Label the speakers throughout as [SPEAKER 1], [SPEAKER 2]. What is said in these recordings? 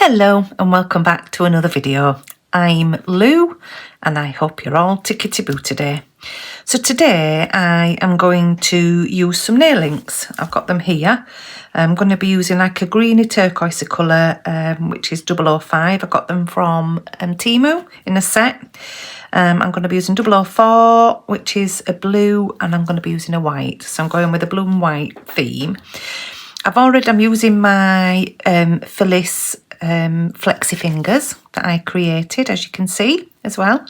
[SPEAKER 1] Hello and welcome back to another video. I'm Lou and I hope you're all tickety-boo today. So today I am going to use some nail inks. I've got them here. I'm going to be using like a greeny turquoise colour, which is 005. I got them from Temu in a set. I'm going to be using 004, which is a blue, and I'm going to be using a white. So I'm going with a blue and white theme. I'm using my Phyllis flexi fingers that I created, as you can see as well.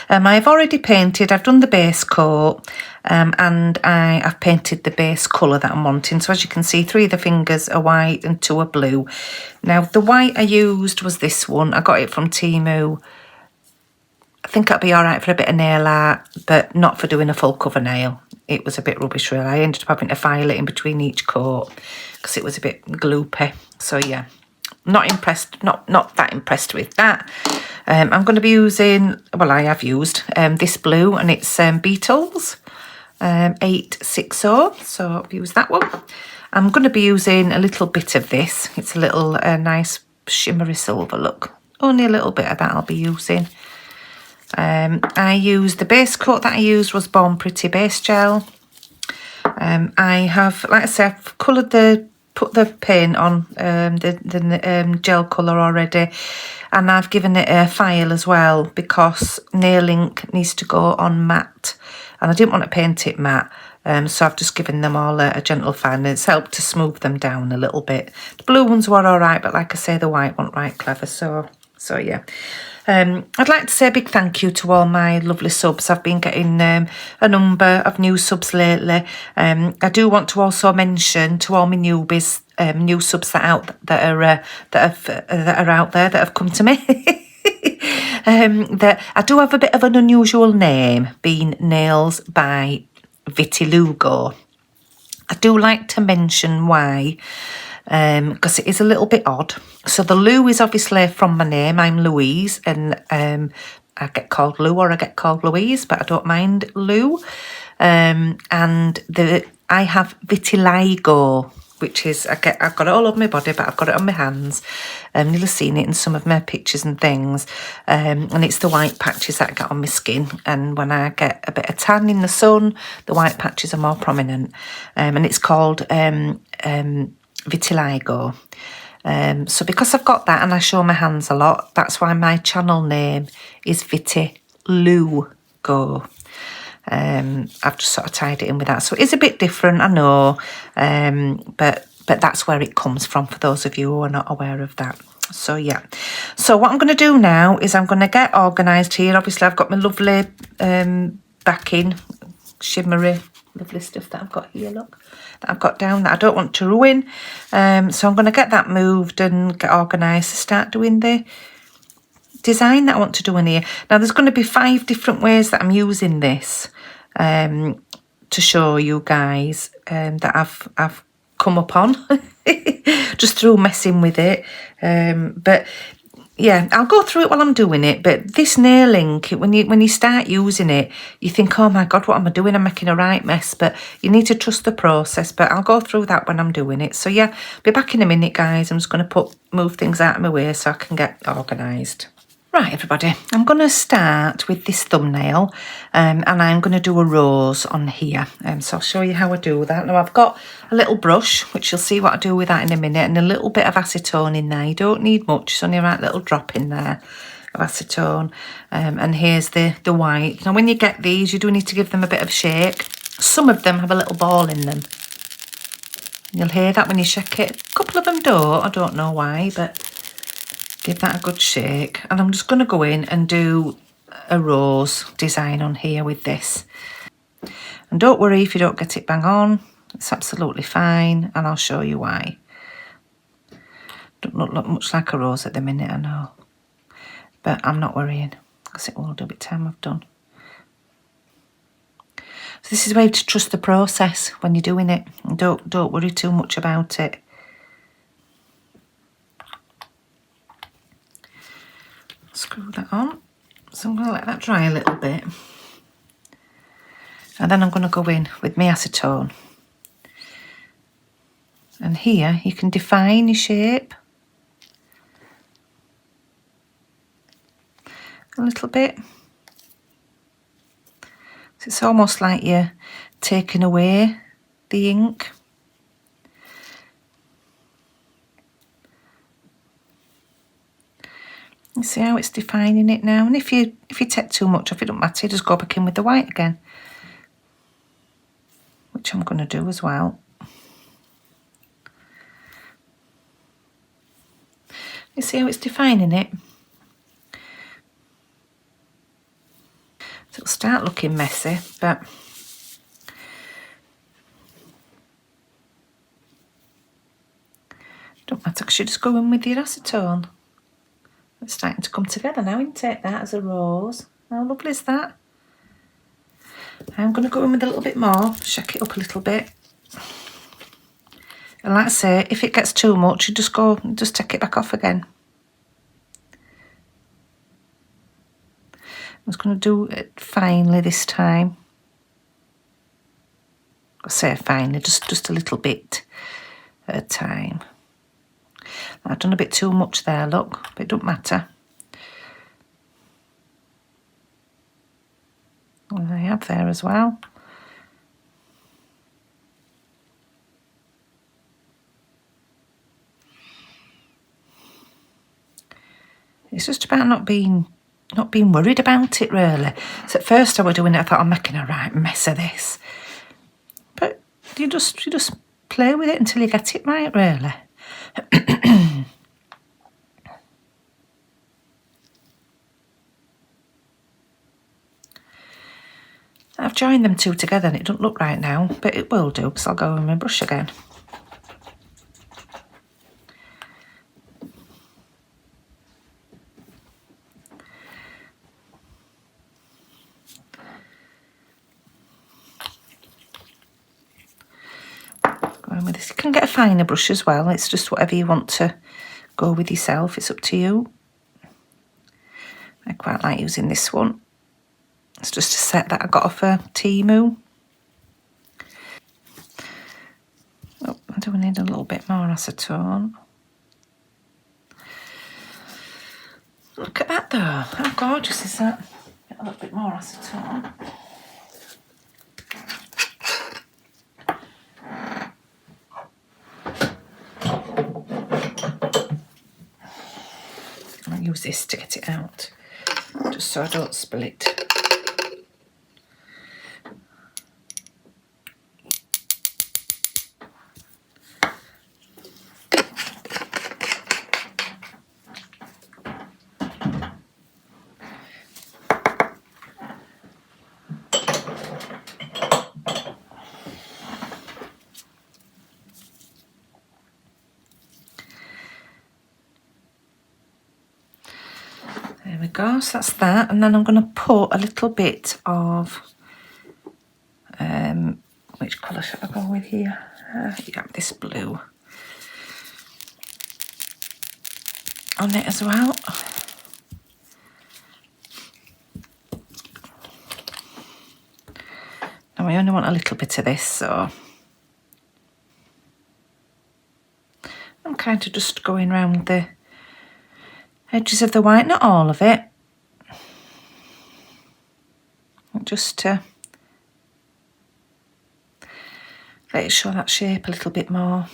[SPEAKER 1] I've already painted, I've done the base coat, and I've painted the base colour that I'm wanting. So as you can see, 3 of the fingers are white and 2 are blue. Now the white I used was this one. I got it from Temu. I think it'll be alright for a bit of nail art, but not for doing a full cover nail. It was a bit rubbish really. I ended up having to file it in between each coat because it was a bit gloopy. So yeah, not impressed, not that impressed with that. I'm going to be using, well, I have used this blue, and it's Beetles 860, so I've used that one. I'm going to be using a little bit of this. It's a little nice shimmery silver look. Only a little bit of that I'll be using. I used the base coat that I used was Born Pretty base gel. I have, like I said, I've put the paint on the gel colour already, and I've given it a file as well because nail ink needs to go on matte, and I didn't want to paint it matte, so I've just given them all a gentle file, and it's helped to smooth them down a little bit. The blue ones were alright, but like I say, the white weren't right clever, so yeah. I'd like to say a big thank you to all my lovely subs. I've been getting a number of new subs lately. I do want to also mention to all my newbies, new subs that are out there that have come to me, that I do have a bit of an unusual name, being NAILSBYVITILOUGO. I do like to mention why. Because it is a little bit odd. So the Lou is obviously from my name. I'm Louise, and I get called Lou or I get called Louise, but I don't mind Lou. And I have vitiligo, which is I've got it all over my body, but I've got it on my hands. You'll have seen it in some of my pictures and things. And it's the white patches that I get on my skin. And when I get a bit of tan in the sun, the white patches are more prominent. And it's called vitiligo. So because I've got that and I show my hands a lot, that's why my channel name is ByVitiLouGo. I've just sort of tied it in with that, so it is a bit different, I know, but that's where it comes from for those of you who are not aware of that. So yeah, so what I'm going to do now is I'm going to get organised here. Obviously I've got my lovely backing, shimmery lovely stuff that I've got here, look, that I've got down that I don't want to ruin. So I'm going to get that moved and get organised to start doing the design that I want to do in here. Now there's going to be 5 different ways that I'm using this to show you guys that I've come upon just through messing with it. But yeah, I'll go through it while I'm doing it, but this nail ink, when you start using it, you think, oh my God, what am I doing? I'm making a right mess, but you need to trust the process, but I'll go through that when I'm doing it. So yeah, be back in a minute, guys. I'm just going to move things out of my way so I can get organised. Right, everybody, I'm going to start with this thumbnail, and I'm going to do a rose on here. So I'll show you how I do that. Now I've got a little brush, which you'll see what I do with that in a minute, and a little bit of acetone in there. You don't need much, it's only a right little drop in there of acetone. And here's the white. Now when you get these, you do need to give them a bit of shake. Some of them have a little ball in them. You'll hear that when you shake it. A couple of them don't, I don't know why, but give that a good shake. And I'm just going to go in and do a rose design on here with this. And don't worry if you don't get it bang on. It's absolutely fine, and I'll show you why. Don't look much like a rose at the minute, I know. But I'm not worrying, because it will do by the time I've done. So this is where you have to trust the process when you're doing it. And don't worry too much about it. Screw that on. So I'm going to let that dry a little bit. And then I'm going to go in with my acetone. And here you can define your shape. a little bit. So it's almost like you're taking away the ink. You see how it's defining it now? And if you take too much off, it don't matter, you just go back in with the white again, which I'm going to do as well. You see how it's defining it? So it'll start looking messy, but don't matter because you just go in with your acetone. It's starting to come together now, isn't it? That as a rose. How lovely is that? I'm going to go in with a little bit more, shake it up a little bit. And like I say, if it gets too much, you just take it back off again. I'm just going to do it finely this time. I say finely, just a little bit at a time. I've done a bit too much there, look, but it don't matter. And I have there as well. It's just about not being worried about it, really. So at first I was doing it, I thought I'm making a right mess of this. But you just play with it until you get it right, really. I've joined them two together and it doesn't look right now, but it will do because I'll go with my brush again. Going with this. You can get a finer brush as well. It's just whatever you want to go with yourself. It's up to you. I quite like using this one. It's just a set that I got off a Temu. Oh, I do need a little bit more acetone. Look at that though, how gorgeous is that? Get a little bit more acetone. I'll use this to get it out, just so I don't spill it. There we go, so that's that, and then I'm going to put a little bit of, which colour should I go with here? Yeah, this blue on it as well. Now I only want a little bit of this, so I'm kind of just going around the edges of the white, not all of it, just to let it show that shape a little bit more.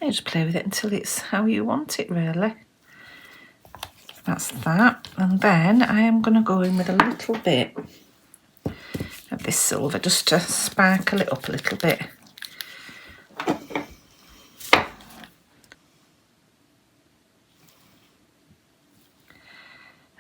[SPEAKER 1] You just play with it until it's how you want it, really. That's that. And then I am going to go in with a little bit of this silver just to sparkle it up a little bit.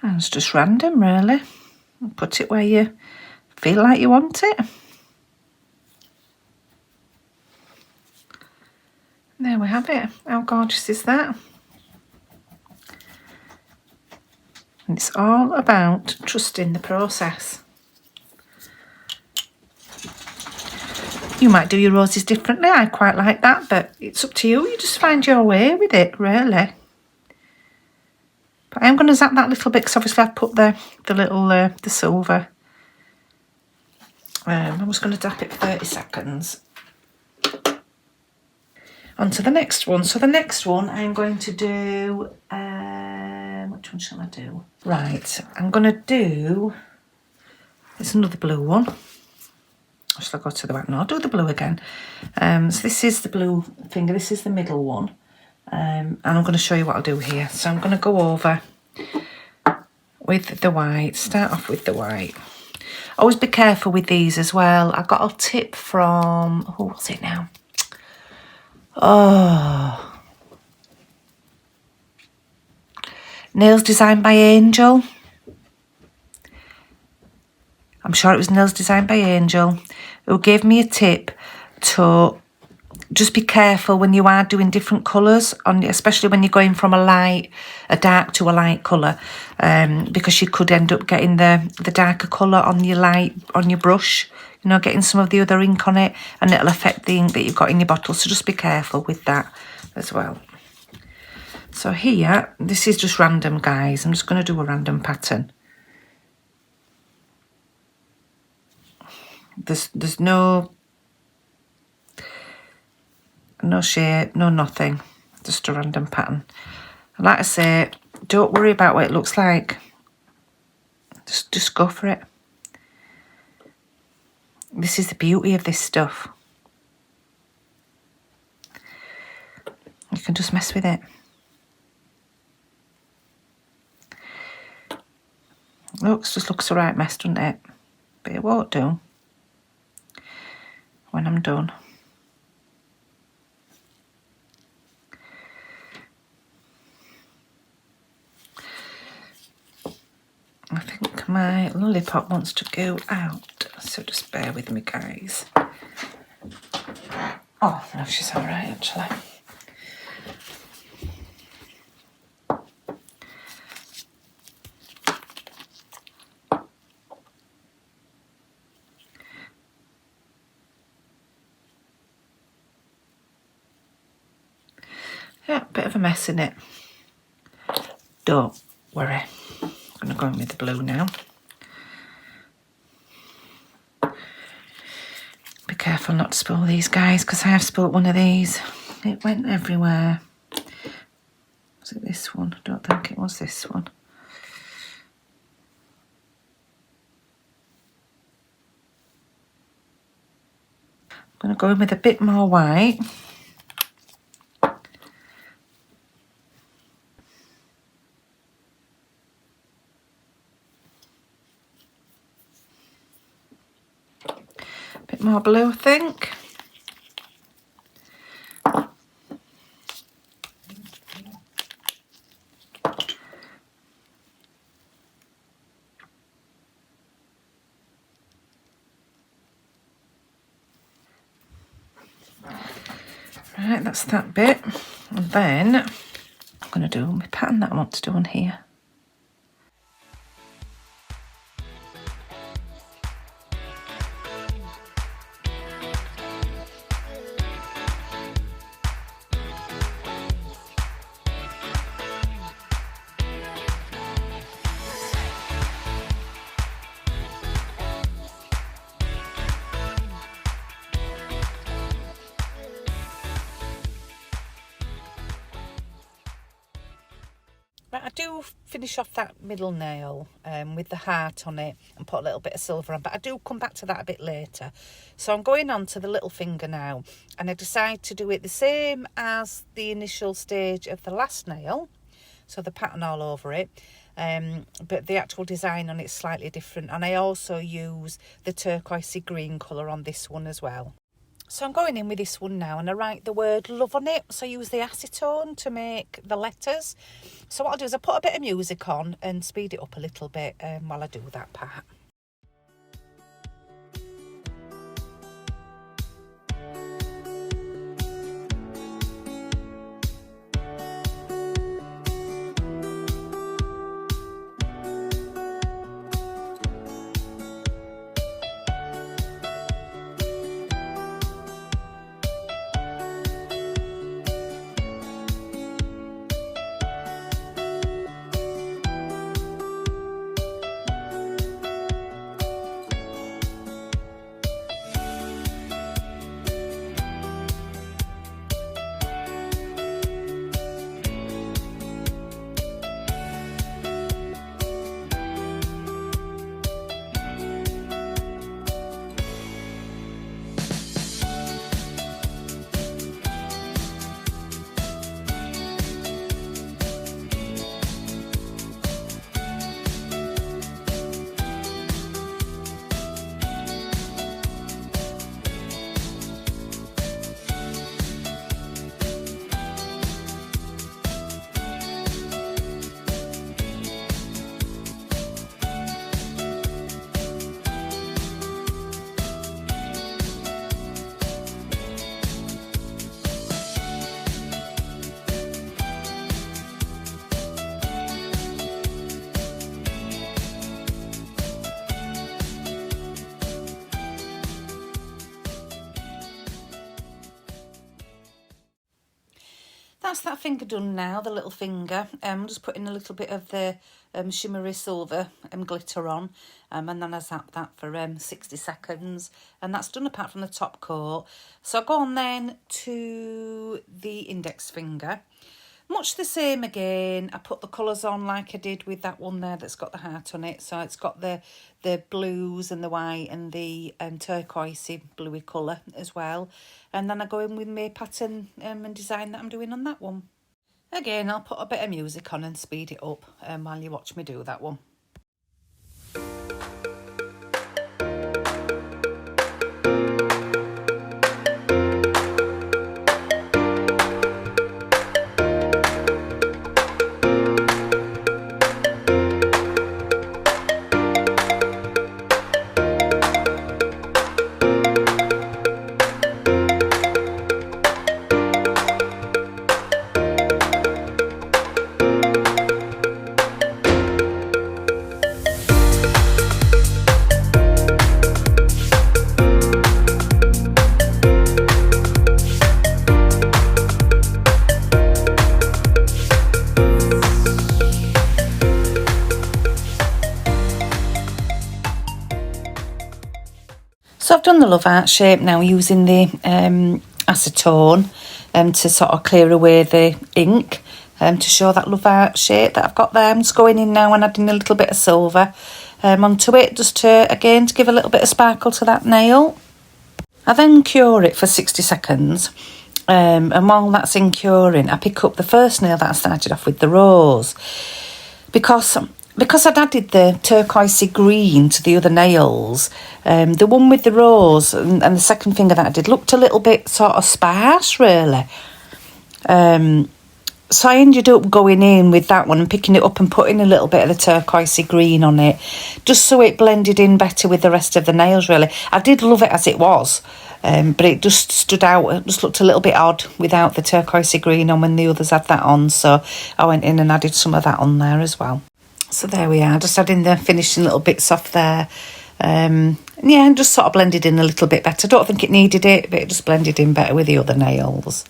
[SPEAKER 1] And it's just random, really. Put it where you feel like you want it. There we have it. How gorgeous is that? And it's all about trusting the process. You might do your roses differently. I quite like that, but it's up to you. You just find your way with it, really. But I am going to zap that a little bit because obviously I've put the little, the silver. I'm just going to dap it for 30 seconds. On to the next one. So the next one I'm going to do, which one shall I do? Right, I'm going to do, it's another blue one. Or shall I go to the back? No, I'll do the blue again. So this is the blue finger, this is the middle one. And I'm going to show you what I'll do here. So I'm going to go over with the white, start off with the white. Always be careful with these as well. I got a tip from, who was it now? Oh, Nails Designed by Angel. I'm sure it was Nails Designed by Angel who gave me a tip to just be careful when you are doing different colours, especially when you're going from a dark to a light colour, because you could end up getting the darker colour on your brush, you know, getting some of the other ink on it, and it'll affect the ink that you've got in your bottle. So just be careful with that as well. So here, this is just random, guys. I'm just going to do a random pattern. There's no shape, no nothing, just a random pattern. And like I say, don't worry about what it looks like, just go for it. This is the beauty of this stuff, you can just mess with it. Just looks a right mess, doesn't it? But it won't do when I'm done. I think my lollipop wants to go out, so just bear with me, guys. Oh, no, she's all right, actually. Yeah, bit of a mess in it. Don't worry. I'm going to go in with the blue now. Be careful not to spill these, guys, because I have spilled one of these. It went everywhere. Was it this one? I don't think it was this one. I'm going to go in with a bit more white. Bit more blue, I think. Right, that's that bit. And then I'm going to do my pattern that I want to do on here. I do finish off that middle nail with the heart on it and put a little bit of silver on, but I do come back to that a bit later. So I'm going on to the little finger now, and I decide to do it the same as the initial stage of the last nail, so the pattern all over it, but the actual design on it's slightly different, and I also use the turquoisey green colour on this one as well. So I'm going in with this one now, and I write the word love on it. So I use the acetone to make the letters. So what I'll do is I'll put a bit of music on and speed it up a little bit while I do that part. That's that finger done now, the little finger. I'm just putting a little bit of the shimmery silver glitter on, and then I zap that for 60 seconds, and that's done apart from the top coat. So I go on then to the index finger. Much the same again. I put the colours on like I did with that one there that's got the heart on it. So it's got the blues and the white and the turquoisey bluey colour as well. And then I go in with my pattern and design that I'm doing on that one. Again, I'll put a bit of music on and speed it up while you watch me do that one. So I've done the love heart shape now using the acetone to sort of clear away the ink to show that love heart shape that I've got there. I'm just going in now and adding a little bit of silver onto it, just to, again, to give a little bit of sparkle to that nail. I then cure it for 60 seconds. And while that's in curing, I pick up the first nail that I started off with, the rose. Because I'd added the turquoisey green to the other nails, the one with the rose and the second finger that I did looked a little bit sort of sparse, really. So I ended up going in with that one and picking it up and putting a little bit of the turquoisey green on it, just so it blended in better with the rest of the nails, really. I did love it as it was, but it just stood out. It just looked a little bit odd without the turquoisey green on when the others had that on, so I went in and added some of that on there as well. So there we are, just adding the finishing little bits off there. Yeah, and just sort of blended in a little bit better. I don't think it needed it, but it just blended in better with the other nails.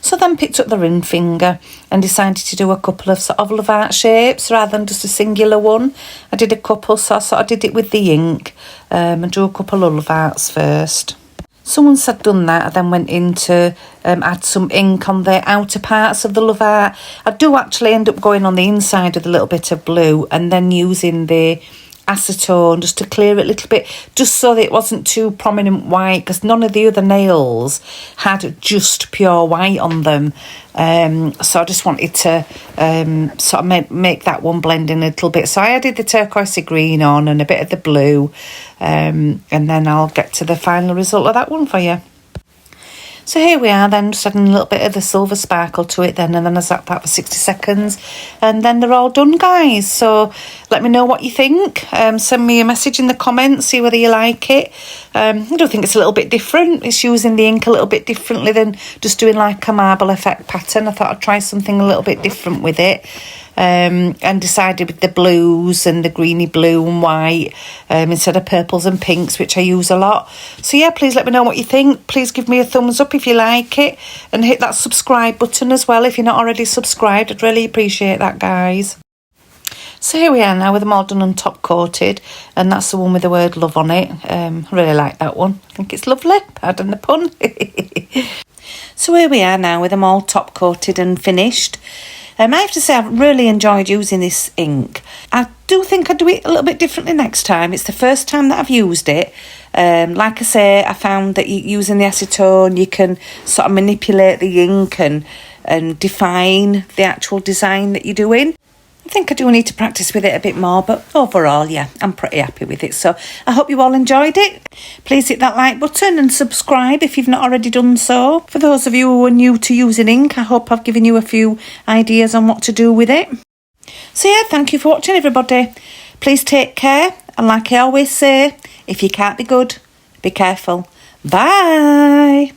[SPEAKER 1] So then picked up the ring finger and decided to do a couple of sort of love heart shapes rather than just a singular one. I did a couple, so I sort of did it with the ink and drew a couple of love hearts first. So once I'd done that, I then went in to add some ink on the outer parts of the love heart. I do actually end up going on the inside with a little bit of blue and then using the acetone just to clear it a little bit, just so that it wasn't too prominent white, because none of the other nails had just pure white on them. So I just wanted to sort of make that one blend in a little bit. So I added the turquoisey green on and a bit of the blue, and then I'll get to the final result of that one for you. So here we are then, just adding a little bit of the silver sparkle to it then, and then I zap that for 60 seconds. And then they're all done, guys. So let me know what you think. Send me a message in the comments, see whether you like it. I do think it's a little bit different. It's using the ink a little bit differently than just doing like a marble effect pattern. I thought I'd try something a little bit different with it. And decided with the blues and the greeny blue and white instead of purples and pinks, which I use a lot. So yeah, please let me know what you think. Please give me a thumbs up if you like it, and hit that subscribe button as well if you're not already subscribed. I'd really appreciate that, guys. So here we are now with them all done and top coated, and that's the one with the word love on it. I really like that one. I think it's lovely, pardon the pun. So here we are now with them all top coated and finished. I have to say I've really enjoyed using this ink. I do think I'd do it a little bit differently next time. It's the first time that I've used it. Like I say, I found that using the acetone, you can sort of manipulate the ink and define the actual design that you're doing. I think I do need to practice with it a bit more, but overall, yeah, I'm pretty happy with it. So I hope you all enjoyed it. Please hit that like button and subscribe if you've not already done so. For those of you who are new to using ink, I hope I've given you a few ideas on what to do with it. So yeah, thank you for watching, everybody. Please take care, and like I always say, if you can't be good, be careful. Bye.